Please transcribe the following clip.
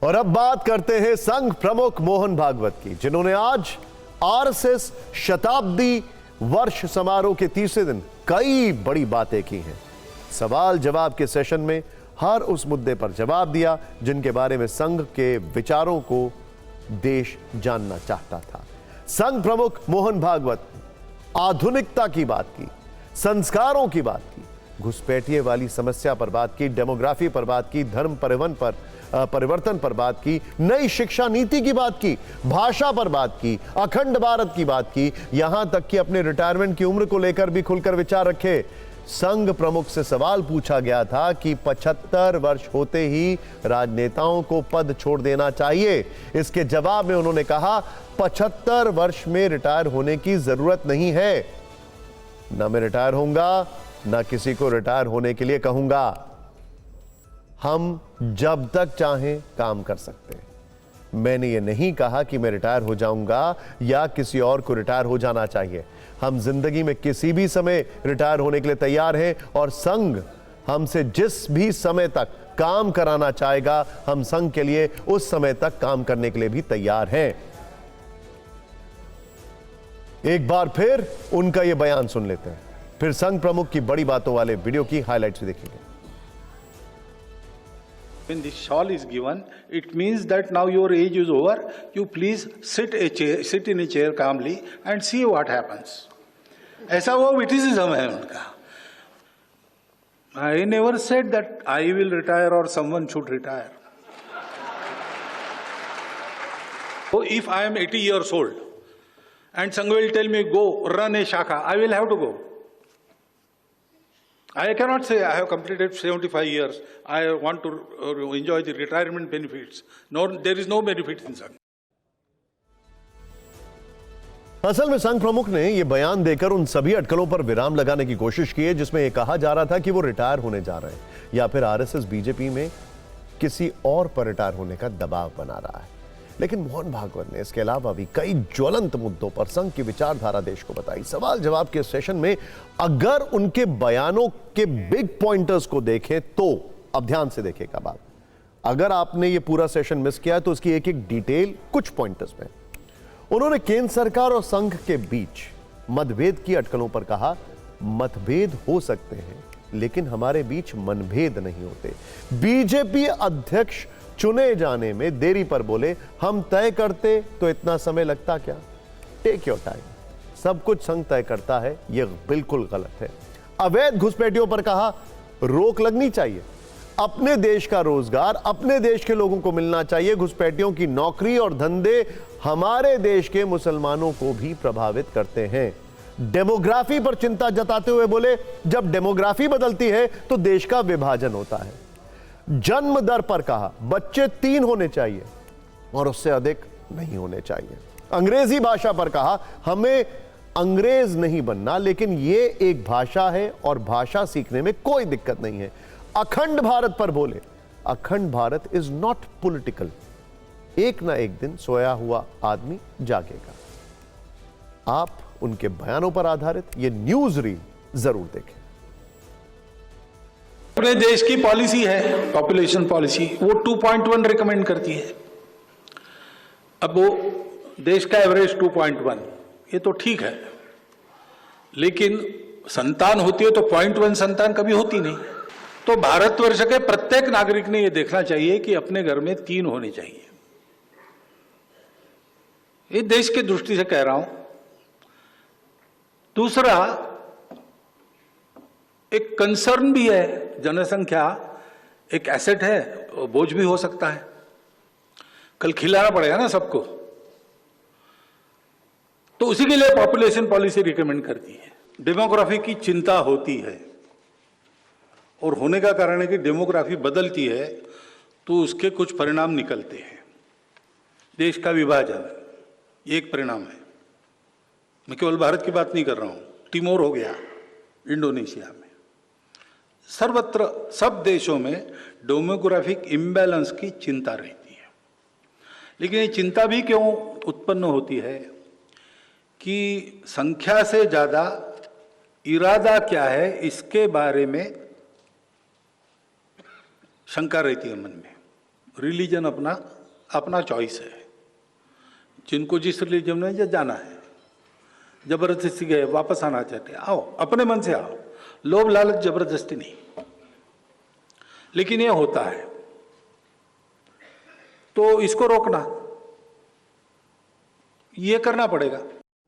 और अब बात करते हैं संघ प्रमुख मोहन भागवत की, जिन्होंने आज आरएसएस शताब्दी वर्ष समारोह के तीसरे दिन कई बड़ी बातें की हैं। सवाल जवाब के सेशन में हर उस मुद्दे पर जवाब दिया जिनके बारे में संघ के विचारों को देश जानना चाहता था। संघ प्रमुख मोहन भागवत आधुनिकता की बात की, संस्कारों की बात की, घुसपैठिए वाली समस्या पर बात की, डेमोग्राफी पर बात की, धर्म परिवर्तन पर बात की, नई शिक्षा नीति की बात की, भाषा पर बात की, अखंड भारत की बात की, यहां तक कि अपने रिटायरमेंट की उम्र को लेकर भी खुलकर विचार रखे। संघ प्रमुख से सवाल पूछा गया था कि 75 वर्ष होते ही राजनेताओं को पद छोड़ देना चाहिए। इसके जवाब में उन्होंने कहा 75 वर्ष में रिटायर होने की जरूरत नहीं है। ना मैं रिटायर होऊंगा, ना किसी को रिटायर होने के लिए कहूंगा। हम जब तक चाहें काम कर सकते हैं। मैंने ये नहीं कहा कि मैं रिटायर हो जाऊंगा या किसी और को रिटायर हो जाना चाहिए। हम जिंदगी में किसी भी समय रिटायर होने के लिए तैयार हैं और संघ हमसे जिस भी समय तक काम कराना चाहेगा, हम संघ के लिए उस समय तक काम करने के लिए भी तैयार हैं। एक बार फिर उनका यह बयान सुन लेते हैं, फिर संघ प्रमुख की बड़ी बातों वाले वीडियो की हाइलाइट्स देखेंगे। When this shawl is given, it means that now your age is over. You please sit in a chair calmly and see what happens. ऐसा वो criticism है उनका। I never said that I will retire or someone should retire. So if I am 80 years old and Sangh will tell me go run a shakha, I will have to go. I cannot say I have completed 75 years. I want to enjoy the retirement benefits. No, there is no benefit in Sangh. असल में संघ प्रमुख ने यह बयान देकर उन सभी अटकलों पर विराम लगाने की कोशिश की है जिसमें यह कहा जा रहा था कि वो रिटायर होने जा रहे हैं या फिर आरएसएस बीजेपी में किसी और पर रिटायर होने का दबाव बना रहा है। लेकिन मोहन भागवत ने इसके अलावा भी कई ज्वलंत मुद्दों पर संघ की विचारधारा देश को बताई। सवाल जवाब के सेशन में अगर उनके बयानों के बिग पॉइंटर्स को देखें तो, अब ध्यान से देखेगा बात, अगर आपने ये पूरा सेशन मिस किया तो उसकी एक एक डिटेल कुछ पॉइंटर्स में उन्होंने केंद्र सरकार और संघ के बीच मतभेद की अटकलों पर कहा, मतभेद हो सकते हैं लेकिन हमारे बीच मनभेद नहीं होते। बीजेपी अध्यक्ष चुने जाने में देरी पर बोले, हम तय करते तो इतना समय लगता क्या? Take your time. सब कुछ संघ तय करता है, यह बिल्कुल गलत है। अवैध घुसपैठियों पर कहा, रोक लगनी चाहिए। अपने देश का रोजगार अपने देश के लोगों को मिलना चाहिए। घुसपैठियों की नौकरी और धंधे हमारे देश के मुसलमानों को भी प्रभावित करते हैं। डेमोग्राफी पर चिंता जताते हुए बोले, जब डेमोग्राफी बदलती है तो देश का विभाजन होता है। जन्म दर पर कहा, बच्चे 3 होने चाहिए और उससे अधिक नहीं होने चाहिए। अंग्रेजी भाषा पर कहा, हमें अंग्रेज नहीं बनना लेकिन यह एक भाषा है और भाषा सीखने में कोई दिक्कत नहीं है। अखंड भारत पर बोले, अखंड भारत इज नॉट पॉलिटिकल। एक ना एक दिन सोया हुआ आदमी जागेगा। आप उनके बयानों पर आधारित यह न्यूज रील जरूर देखें। अपने देश की पॉलिसी है, पॉपुलेशन पॉलिसी, वो 2.1 रिकमेंड करती है। अब वो देश का एवरेज 2.1, ये तो ठीक है, लेकिन संतान होती है तो 0.1 संतान कभी होती नहीं। तो भारतवर्ष के प्रत्येक नागरिक ने यह देखना चाहिए कि अपने घर में 3 होने चाहिए। ये देश की दृष्टि से कह रहा हूं। दूसरा, एक कंसर्न भी है, जनसंख्या एक एसेट है, बोझ भी हो सकता है। कल खिलाना पड़ेगा ना सबको, तो उसी के लिए पॉपुलेशन पॉलिसी रिकमेंड करती है। डेमोग्राफी की चिंता होती है और होने का कारण है कि डेमोग्राफी बदलती है तो उसके कुछ परिणाम निकलते हैं। देश का विभाजन एक परिणाम है। मैं केवल भारत की बात नहीं कर रहा हूं, टिमोर हो गया इंडोनेशिया में। सर्वत्र सब देशों में डेमोग्राफिक इम्बैलेंस की चिंता रहती है। लेकिन ये चिंता भी क्यों उत्पन्न होती है कि संख्या से ज्यादा इरादा क्या है, इसके बारे में शंका रहती है मन में। रिलीजन अपना अपना चॉइस है, जिनको जिस रिलीजन में जाना है, जबरदस्ती गए वापस आना चाहते हैं, आओ अपने मन से आओ, लोभ लालच जबरदस्ती नहीं। लेकिन ये होता है तो इसको रोकना, ये करना पड़ेगा।